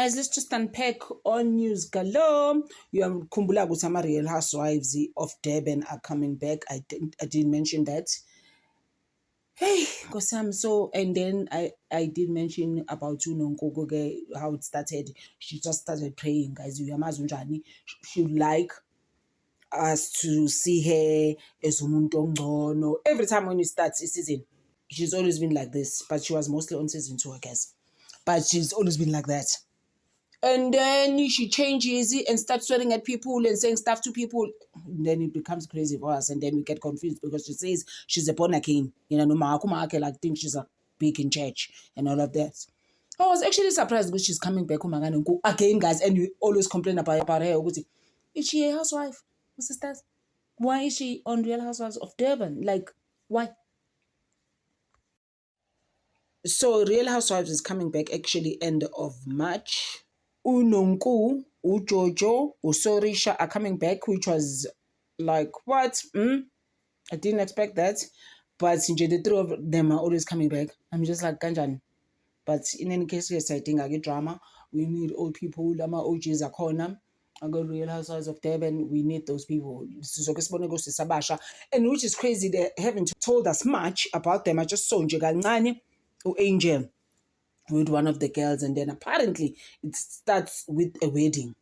guys, let's just unpack on news galore. Uyakhumbula ukuthi ama-Real Housewives of Durban are coming back. I didn't mention that. Hey, Kosam. So, and then I did mention about Nonkogoge, how it started. She just started praying, guys. She would like us to see her as umuntu ongcono. Every time when it starts a season, she's always been like this, but she was mostly on season 2, I guess. But she's always been like that. And then she changes and starts swearing at people and saying stuff to people. And then it becomes crazy for us. And then we get confused because she says she's a born again. No matter like think she's a big in church and all of that. I was actually surprised because she's coming back again, guys. And we always complain about her. Is she a housewife? Sisters? Why is she on Real Housewives of Durban? Like, why? So Real Housewives is coming back actually end of March. Unonku, Ujojo, Usorisha are coming back, which was like, what? I didn't expect that. But the three of them are always coming back. I'm just like, Kanjan. But in any case, yes, I think I get drama. We need old people. Lama OGs are corner. I got Real Housewives of Durban. We need those people. And which is crazy, they haven't told us much about them. I just saw Njegangani or Angel with one of the girls, and then apparently it starts with a wedding.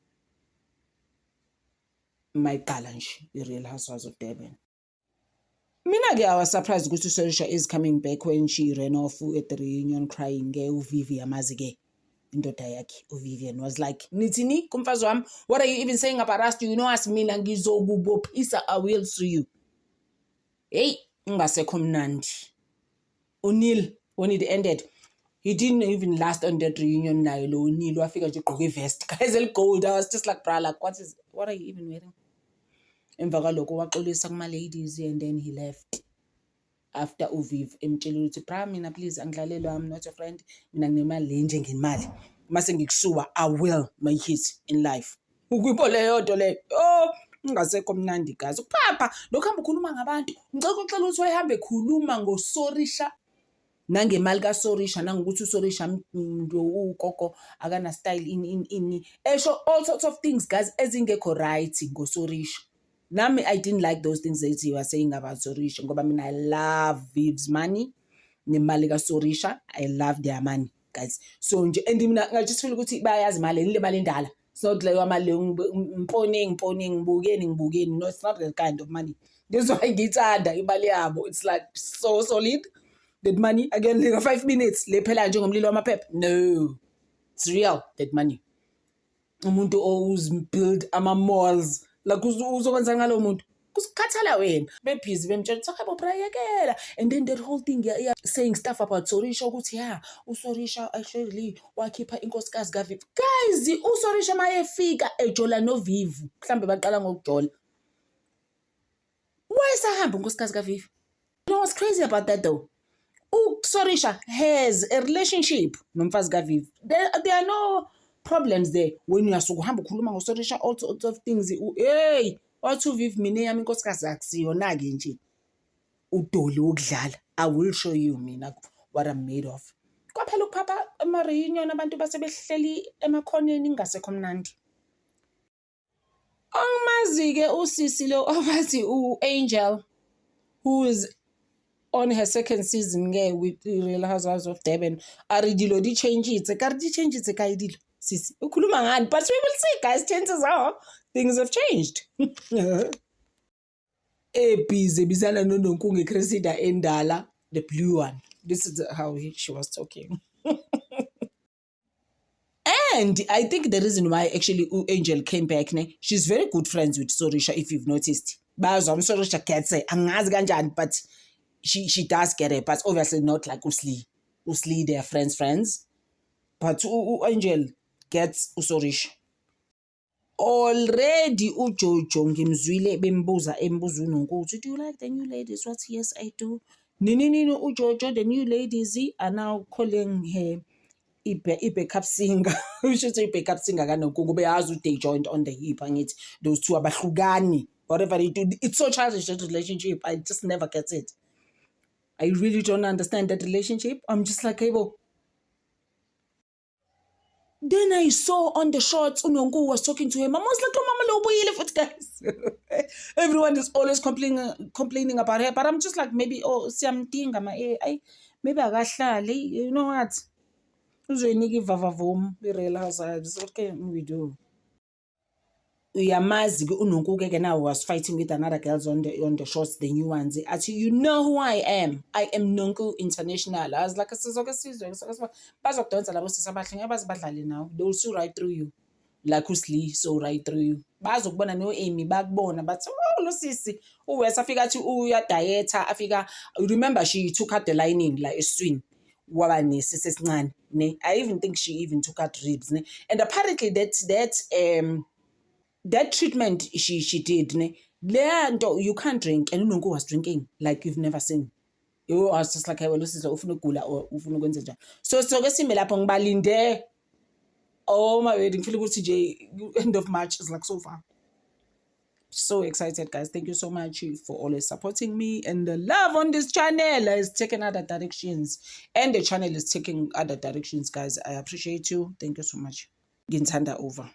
My Galansh, the Real Housewives of Durban. I was surprised Gutu Sorisha is coming back when she ran off at the reunion crying. Vivian Mazige. Vivian was like, Nitini, kumfazwam, what are you even saying about us? Do you know us? Mina ngizokubo pisa I will sue you. Hey, ngasekomnandi. O'Neal, when it ended, he didn't even last on that reunion. O'Neal, I figured you got a vest. Guys, gold. I was just like, bra, like, what are you even wearing? And ladies, and then he left. After Uviv, Mina, please, I'm not your friend. I will make it in life. Oh, ngasekomnandi guys. Papa, lokhambe khuluma ngabantu. Ngicela uxela ukuthi wayehambe khuluma ngoSorisha nangemali kaSorisha nangokuthi uSorisha ugogo akana style in esho all sorts of things guys ezingekho right ngoSorisha. Nami I didn't like those things that you were saying about Sorisha ngoba mina I love Viv's money nemali kaSorisha. I love their money guys. So nje and mina I just feel ukuthi bayazi imali le mali endala. So like imali ngipone ngibukeni. No, it's not that kind of money. This is why ngithanda imali yabo. It's like so solid. That money again like 5 minutes le phela njengomlilo wamaphepha. No, it's real, that money. Umuntu who's build ama malls like uzokwenza ngalo muntu kusikhathala wena bebhizi bemtshela sakho prayekela. And then that whole thing saying stuff about Sorisha ukuthi uSorisha actually wakhipha inkosikazi kaVivi. Guys, uSorisha mayefika ejola noVivu mhlambe baqala ngokujola wayesahamba unkosikazi kaVivi. You know what's crazy about that though? Sorisha has a relationship nomfazi kaVivi. There are no problems there when you are sukuhamba ukhuluma ngoSorisha all sorts of things. Hey, wathi uVivi mina yami inkosikazi akusiyona ke nje udoli wokudlala. I will show you mina what I'm made of. Kwaphela ukuphapha ama reunion abantu basebehleli emakhoneni ngasekho mnandi. Angimazi ke usisi lo abathi uAngel who is on her second season with the Real Housewives of Durban. Aridilo di change it. Kardi change it kaidilo. Sisi. Ukuluma ngani. But we will see, guys. Chances are things have changed. Busy bizana nononkunge Cressida endala, the blue one. This is how she was talking. And I think the reason why actually Angel came back, she's very good friends with Sorisha, if you've noticed. Sorisha gets it, but she does get it, but obviously not like Usli. Usli, they are friends. But Angel gets Sorisha. Already uJojo ngimzwile bembuza ukuthi, do you like the new ladies? What? Yes, I do. Nini uJojo, the new ladies are now calling her backup singer. We should say backup singer they joined on the hip and it those two abahlukani. Whatever they do, it's so childish, that relationship. I just never get it. I really don't understand that relationship. I'm just like, hey, Then I saw on the shots, Unonku was talking to him. I was like, oh, Mama, guys. Everyone is always complaining about her. But I'm just like, maybe, maybe I got you know what? Real Housewives. What can we do? Uyamazi uNonku-ke now was fighting with another girls on the shots, the new ones. Actually, you know who I am. I am Nonku International. I was like, bazokudonsa labo sisi abahle ngeke bazibadlale now. They will see right through you. Like Usli, so right through you. Bazokubona no-Amy bakubona bathi oh lo sisi uWes afika athi uyadayetha afika. Remember she took out the lining like eswini. Waba nesisi esincane ne. I even think she even took out ribs ne. And apparently that treatment she did ne, you can't drink, and Unonku was drinking like you've never seen. I was just like, hey, well, this is ufuna ukugula or ufuna ukwenza njani. So ke sime lapho ngibalinde. Oh my wedding, feel ukuthi nje end of March is like so far. So excited, guys. Thank you so much for always supporting me, and the love on this channel is taking other directions, and the channel is taking other directions, guys. I appreciate you. Thank you so much. Ginthanda over.